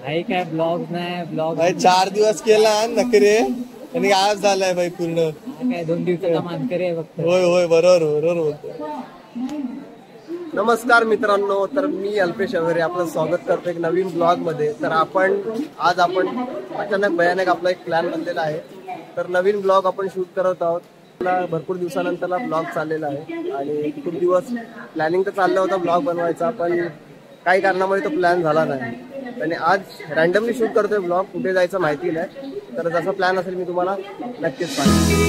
भाई काय ब्लॉग नाही ब्लॉग 4 दिवस केला नखरे आणि गायब झालाय भाई पूर्ण. काय 2 दिवसाचा मानकरी आहे फक्त. होय होय बरोबर बोलतो. नमस्कार मित्रांनो, तर मी अल्पेश अवेरे आपलं स्वागत करतो एक नवीन ब्लॉग मध्ये. तर आज आपण अचानक भयानक आपला एक प्लॅन बनलेला आहे. तर नवीन ब्लॉग आपण शूट करत आहोत. भरपूर दिवसानंतर ब्लॉग चाललेला आहे आणि खूप दिवस प्लॅनिंग तर चाललं होतं ब्लॉग बनवायचा, पण काही कारणामुळे तो प्लॅन झाला नाही. आणि आज रॅन्डमली शूट करतोय ब्लॉग, कुठे जायचं माहिती नाही. तर जसा प्लॅन असेल मी तुम्हाला नक्कीच सांगेन.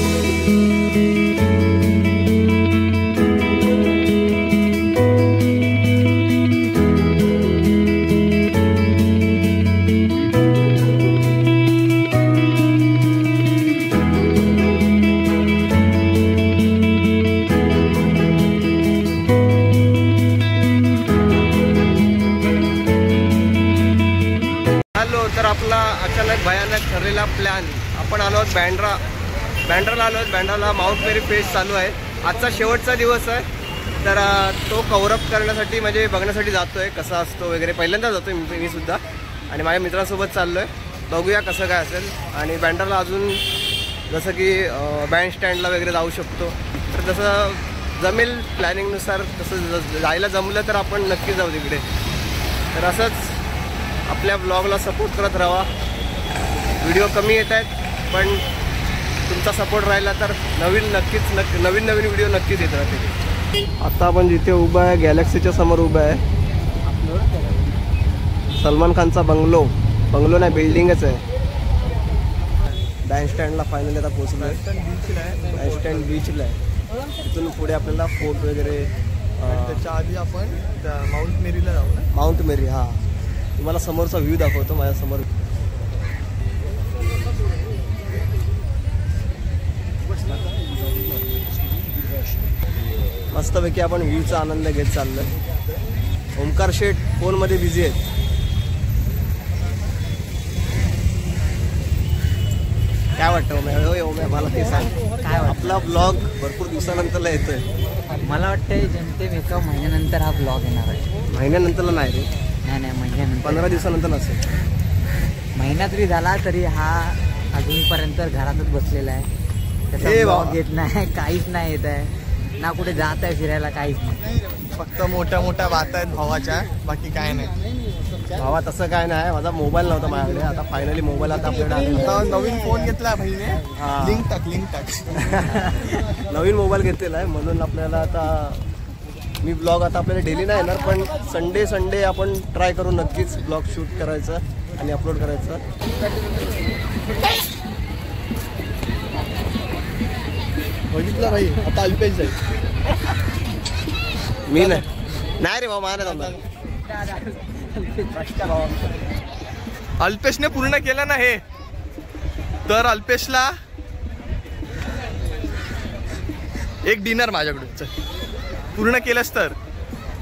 तर आपला अचानक भयानक ठरलेला प्लॅन, आपण आलो आहोत बँड्राला आलो आहोत. बँड्राला माउंट मेरी फेस्ट चालू आहे. आजचा शेवटचा दिवस आहे. तर तो कव्हरअप करण्यासाठी म्हणजे बघण्यासाठी जातोय कसा असतो वगैरे. पहिल्यांदा जातोय मी सुद्धा आणि माझ्या मित्रांसोबत चाललोय. बघूया कसं काय असेल. आणि बँड्राला अजून जसं की बँड स्टँडला वगैरे जाऊ शकतो. तर जसं जमेल प्लॅनिंगनुसार तसं जायला जमलं तर आपण नक्की जाऊ तिकडे. तर असंच आपल्या ब्लॉगला सपोर्ट करत राहा. व्हिडिओ कमी येत आहेत, पण तुमचा सपोर्ट राहिला तर नवीन व्हिडिओ नक्कीच येत राहते. आता आपण जिथे उभा आहे गॅलेक्सीच्या समोर उभा आहे. सलमान खानचा बंगलो नाही बिल्डिंगच आहे. बँड स्टँडला फायनली आता पोहोचलो आहे. बँड स्टँड बीचला आहे. तिथून पुढे आपल्याला फोर्ट वगैरे. त्याच्या आधी आपण माउंट मेरीला जाऊ ना. माउंट मेरी, हा. तुम्हाला समोरचा व्ह्यू दाखवतो माझ्यासमोर. मस्तपैकी आपण व्ह्यूचा आनंद घेत चाललोय. ओमकार शेठ फोनमध्ये बिझी आहेत. काय वाटतं ओम्या मला ते सांग. काय आपला ब्लॉग भरपूर दिवसानंतरला येतोय. मला वाटतंय जेमतेम एका महिन्यानंतर हा ब्लॉग येणार आहे. महिन्यानंतरला नाही रे. नाही महिन्यानंतर, 15 दिवसानंतर नसेल. महिना जरी झाला तरी हा अजूनपर्यंत घरातच बसलेला आहे. त्याचा ब्लॉग येत नाही, काहीच नाही येत आहे ना. कुठे जात आहे फिरायला, काहीच नाही. फक्त मोठ्या बात आहेत भावाच्या, बाकी काय नाही. भावा तसं काय नाही. माझा मोबाईल नव्हता माझ्याकडे. आता फायनली मोबाईल आता आपल्याकडे नवीन फोन घेतला भाईने. लिंक टाक नवीन मोबाईल घेतलेला आहे म्हणून आपल्याला आता मी ब्लॉग आता आपल्याला डेली नाही येणार, पण संडे आपण ट्राय करू नक्कीच ब्लॉग शूट करायचं आणि अपलोड करायचं. बघितलं भाई आता अल्पेश जाईल. मी नाही रे भाऊ, मला अल्पेशने पूर्ण केलं ना हे. तर अल्पेशला एक डिनर माझ्याकडून. चल, पूर्ण केलंस तर.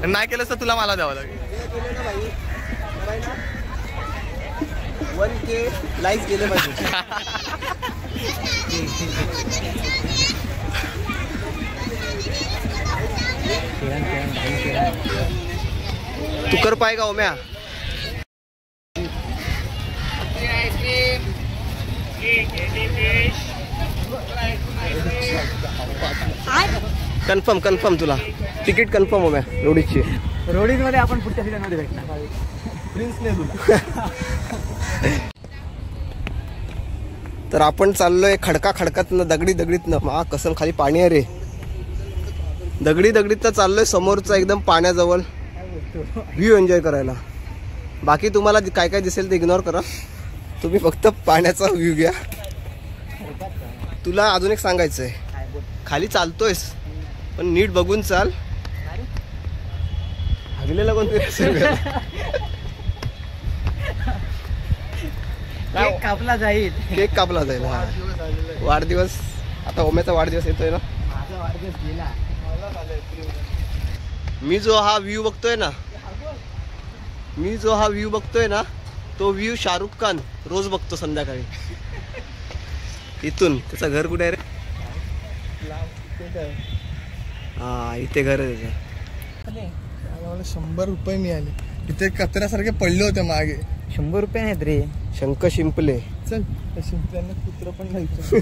नाही केलंस तर तुला मला द्यावं लागेल. 1K लाईक्स गेले पाहिजे. तू कर पाय का ओम्या. कन्फर्म तुला तिकीट कन्फर्म ओम्या रोडीची. रोडीमध्ये आपण पुढच्या सीझनमध्ये भेटणार. प्रिन्सने तुला. तर आपण चाललोय खडकातनं दगडीतनं. कसम खाली पाणी आहे रे. दगडीतनं चाललोय समोरचा एकदम पाण्याजवळ व्ह्यू एन्जॉय करायला. बाकी तुम्हाला काय काय दिसेल ते इग्नोर करा. तुम्ही फक्त पाण्याचा व्ह्यू घ्या. तुला अजून एक सांगायचं आहे. खाली चालतोयस पण नीट बघून चाल. हगलेला कोणतरी असेल. केक कापला जाईल. वाढदिवस आता ओम्याचा वाढदिवस येतोय ना. मी जो हा व्ह्यू बघतोय ना तो व्ह्यू शाहरुख खान रोज बघतो संध्याकाळी. इथून त्याचं घर कुठे आहे रे. हा इथे घर आहे त्याचं. 100 रुपये मिळाले. इथे कचऱ्यासारखे पडले होते मागे. 100 रुपये नाहीत रे. शंख शिंपले. चल शिंपल्यांना कुत्र पण घालतो.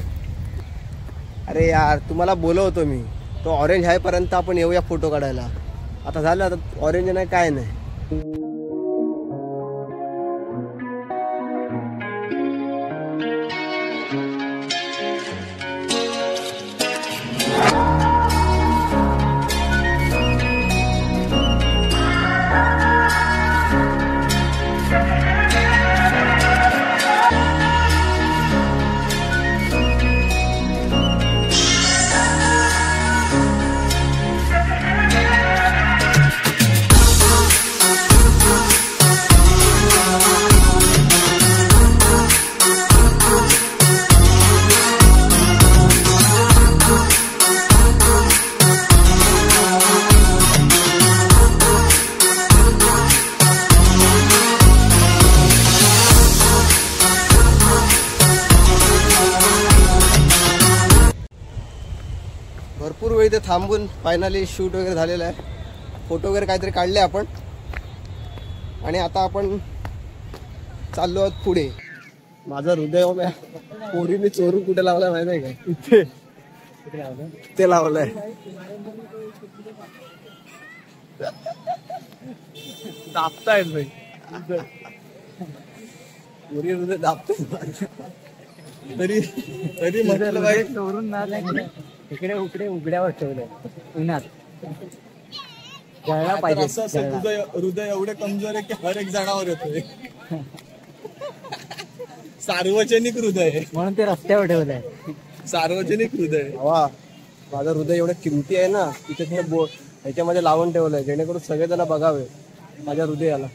अरे यार तुम्हाला बोलवतो मी, तो ऑरेंज आहे पर्यंत आपण येऊया फोटो काढायला. आता झालं, आता ऑरेंज नाही काय नाही. भरपूर वेळ इथे थांबून फायनली शूट वगैरे झालेलं आहे. फोटो वगैरे काहीतरी काढले आपण आणि आता आपण चाललो आहोत पुढे. माझं हृदय पोरीने चोरून कुठे लावलाय माहिती आहे का? इथे ते लावलंय. दाबतायत भाई. पोरी हृदय दाबतो. तरी म्हटलं बाई चोरून ना इकडे उकडे उघड्यावर ठेवलंय उन्हात. जळला पाहिजे. हृदय एवढे कमजोर आहे की हर एक जणावर येतोय. सार्वजनिक हृदय म्हणून ते रस्त्यावर ठेवलंय. सार्वजनिक हृदय. वा, माझं हृदय एवढं किमती आहे ना, तिथे ह्याच्यामध्ये लावून ठेवलंय जेणेकरून सगळेजण बघावे माझ्या हृदयाला.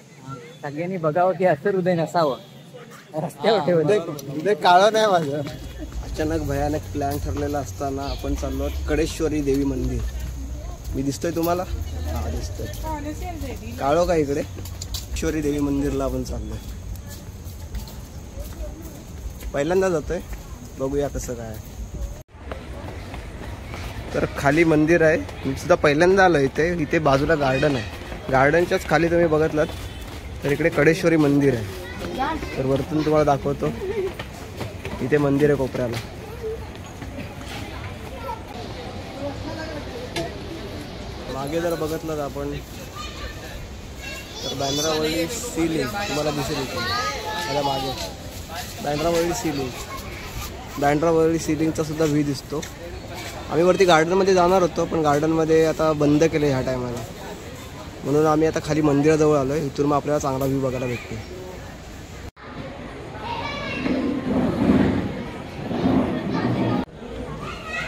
सगळ्यांनी बघावं की असं हृदय नसावं. रस्त्यावर ठेवलंय. हृदय काळं नाही माझं. अचानक भयानक प्लॅन ठरलेला असताना आपण चाललो कडेश्वरी देवी मंदिर. मी दिसतोय तुम्हाला? हा दिसतोय. काळो का इकडे? कडेश्वरी देवी मंदिरला आपण चाललोय. पहिल्यांदा जातोय, बघूया कसं काय. तर खाली मंदिर आहे. मी सुद्धा पहिल्यांदा आलो इथे. इथे बाजूला गार्डन आहे. गार्डनच्याच खाली तुम्ही बघितलात तर इकडे कडेश्वरी मंदिर आहे. तर वरतून तुम्हाला दाखवतो. इथे मंदिर आहे कोपऱ्याला. मागे जर बघितलं आपण तर बँड्रावळी सी लिंक तुम्हाला दिसेल इथे. माझ्या मागे बँड्रावळी सी लिंक. बँड्रावळी सी लिंकचा सुद्धा व्ह्यू दिसतो. आम्ही वरती गार्डनमध्ये जाणार होतो पण गार्डनमध्ये आता बंद केलं ह्या टायमाला, म्हणून आम्ही आता खाली मंदिराजवळ आलो आहे. इथून मग आपल्याला चांगला व्ह्यू बघायला भेटतो.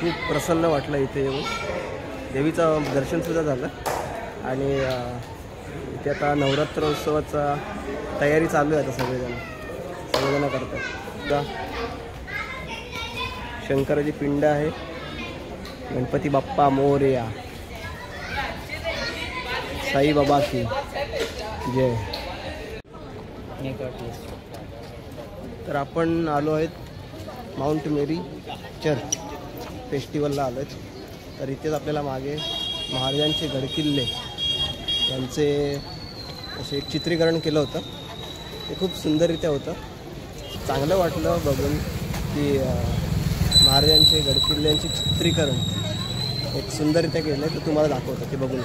खूप प्रसन्न वाटलं इथे येऊन. देवीचं दर्शनसुद्धा झालं आणि इथे आता नवरात्र उत्सवाचा तयारी चालू आहे. आता सगळेजण करतात. शंकराची पिंड आहे. गणपती बाप्पा मोरया. साई बाबा की जय. तर आपण आलो आहेत माउंट मेरी चर्च फेस्टिवलला आलो आहेत. तर इथेच आपल्याला मागे महाराजांचे गडकिल्ले यांचे असे एक चित्रीकरण केलं होतं. ते खूप सुंदररित्या होतं. चांगलं वाटलं बघून की महाराजांचे गडकिल्ल्यांचे चित्रीकरण एक सुंदररित्या केलं आहे. तर तुम्हाला दाखवतो ते बघून.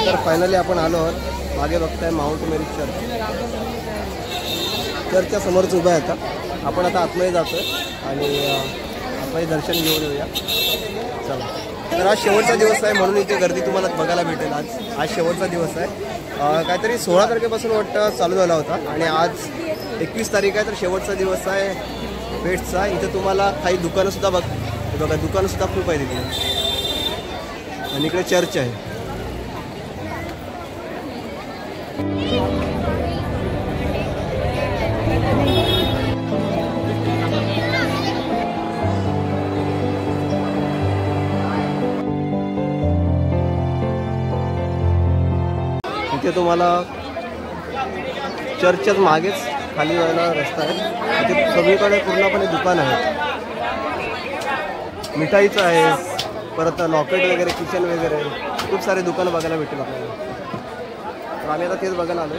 तर फायनली आपण आलो आहोत. मागे बघताय माउंट मेरी चर्च. चर्चच्या समोरच उभं आहे. आता आपण आतमध्ये जातोय आणि आतमध्ये दर्शन घेऊन येऊया. चला. तर आज शेवटचा दिवस आहे म्हणून इथे गर्दी तुम्हाला बघायला भेटेल. आज शेवटचा दिवस आहे. काहीतरी 16 तारखेपासून वाटतं चालू झाला होता आणि आज 21 तारीख आहे. तर शेवटचा दिवस आहे फेस्टचा. इथे तुम्हाला काही दुकानंसुद्धा बघा दुकानंसुद्धा खूप आहे तिथे. आणि इकडे चर्च आहे. इथे तुम्हाला चर्चच्याच मागेच खाली जायला रस्ता आहे. तिथे सगळीकडे पूर्णपणे दुकान आहे. मिठाईचं आहे, परत लॉकेट वगैरे, किचन वगैरे खूप सारे दुकानं बघायला भेटेल आपल्याला. तर आम्ही आता तेच बघायला आलो.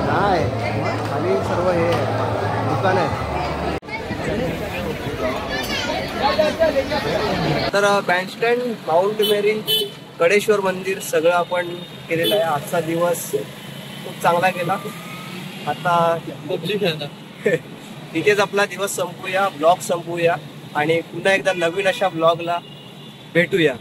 नाही, खाली सर्व हे दुकान आहे. तर बँडस्टँड, माउंट मेरी, कडेश्वर मंदिर सगळं आपण केलेलं आहे. आजचा दिवस खूप चांगला गेला. आता तिथेच आपला दिवस संपूया, ब्लॉग संपूया आणि पुन्हा एकदा नवीन अशा ब्लॉगला भेटूया.